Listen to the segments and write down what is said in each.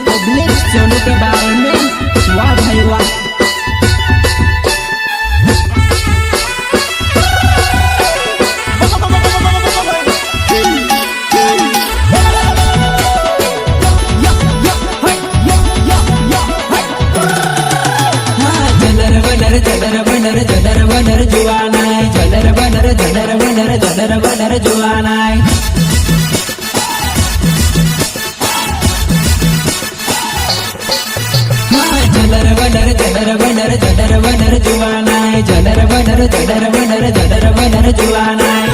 Public Sonu के बारे में वाह भाई वाह। जलर बनर जुआनाय जलर बनर जुआनाय जलर बनर जुआनाय जलर बनर जुआनाय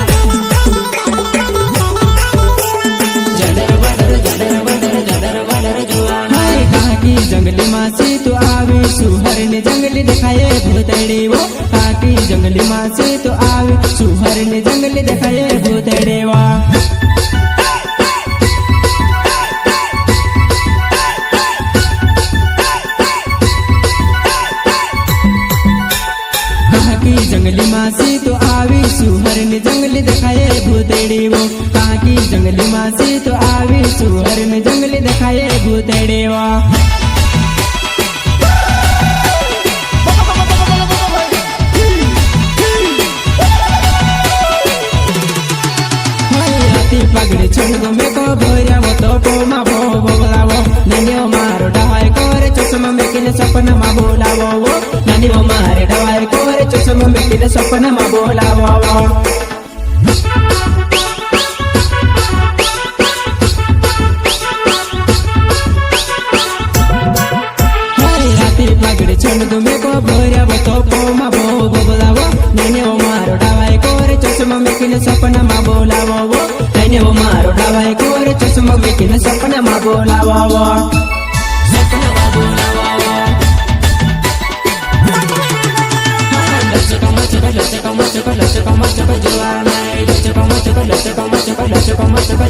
काकी जंगली मासी तू आवे सुहर ने जंगली दिखाए भूतड़ी वो काकी जंगली मासी तू आवे सुहर ने जंगली दिखाए भूतड़ी वो काकी जंगली मासी तू आवे सुहर ने जंगली दिखाए भूतड़ी वो काकी जंगली मासी तू आवे सुहर ने जंगली दिखाए भूतड़ी वो पगड़ी छोड़ में को भोरिया वो तो पोमा भो बोलावो ननी वो मारो डवाई कोरे चश्मा में किने सपना मा बोलावो वो ननी वो मारे डवाई कोरे चश्मा में किने सपना मा बोलावो पगड़ी छोड़ में को भोरिया वो तो पोमा भो बोलावो ननी वो मारो डवाई कोरे चश्मा में किने सपना मा बोलावो वो वो मारो डवाई कोरे चश्मा में किने सपना मा बोलावो सपना मा बोलावो लचक जुआनाय लचक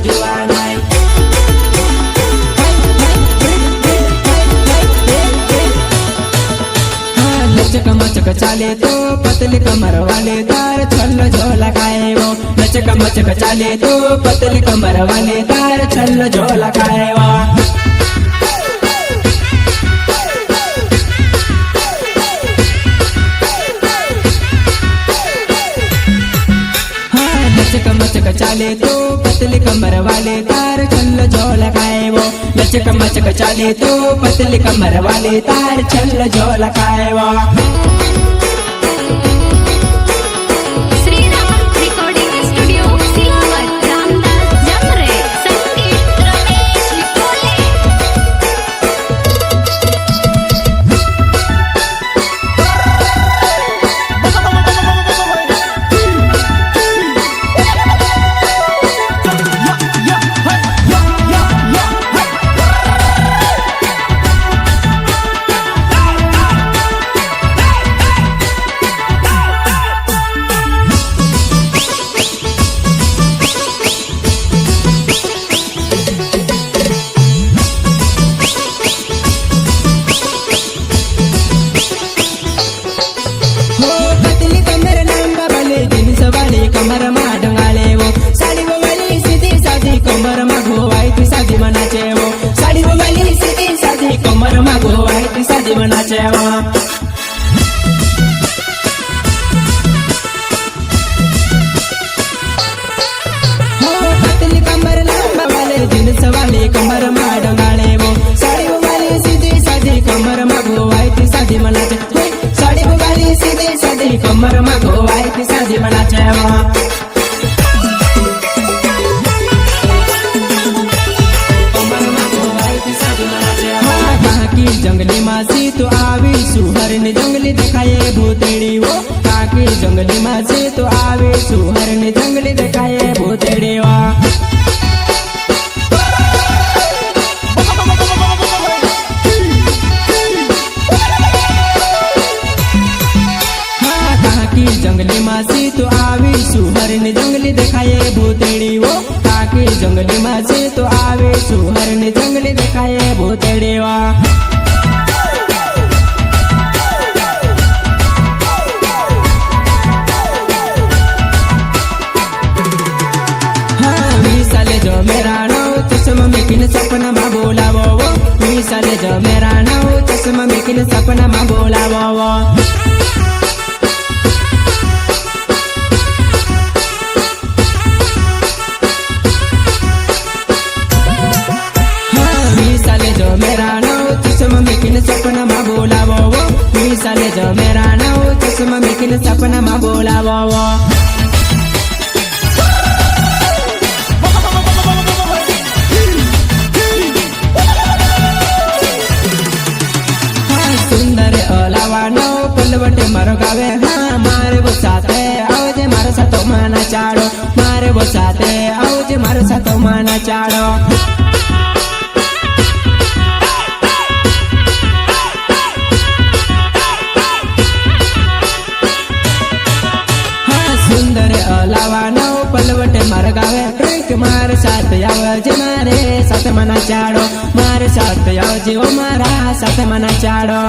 जुआनाय लचक चाले तो पतली कमर वाले तार छल्लो झोला खाए वो लचक चाले तो पतली कमर वाले तार छल्लो झोला खाए वो लचक चाले तो पतली कमर वाले तार छल्लो झोला खाए वो लचक चाले तो पतली कमर वाले तार छल्लो झोला खाए वो कमर मा डंगाले वो साड़ी वो वाली सीधी सादी कमर मा घोवाई थी सादी मनाचे वो साड़ी वो वाली सीधी सादी कमर मा घोवाई थी सादी मनाचे वो पतली कमर लंबा वाले जींस वाले कमर मा डंगाले वो साड़ी वो वाली सीधी सादी कमर मा घोवाई थी सादी मनाचे साड़ी वो वाली सीधी सादी कमर मा घोवाई थी सादी मनाचे वो जंगली मासी तो आवे सुहर ने जंगली दिखाए भूतड़ी वो काकी जंगली मासी तो आवे सुहर ने जंगली दिखाए भूतड़ी वो काकी जंगली मासी तो आवे सुहर ने जंगली दिखाए भूतड़ी वो काकी जंगली मासी तो आवे सुहर ने जंगली दिखाए भूतड़ी वो ચાલે જમેરાણો ચશ્મા મેકીને સપનામાં બોલાવો ચાલે જમેરાણો ચશ્મા મેકીને સપનામાં બોલાવો ચાલે જમેરાણો ચશ્મા મેકીને સપનામાં બોલાવો સુંદર અલાવાનો પલવટે મારો ગાવે હા મારે બો સાથે આવજે મારો સાતો માના ચાડો મારે બો સાથે આવજે મારો સાતો માના ચાડો હા સુંદર અલાવાનો પલવટે મારો ગાવે કંઈક મારે સાથે આવજે મારે સાથે માના ચાડો મારે સાથે આવજે ઓ મારા સાથે માના ચાડો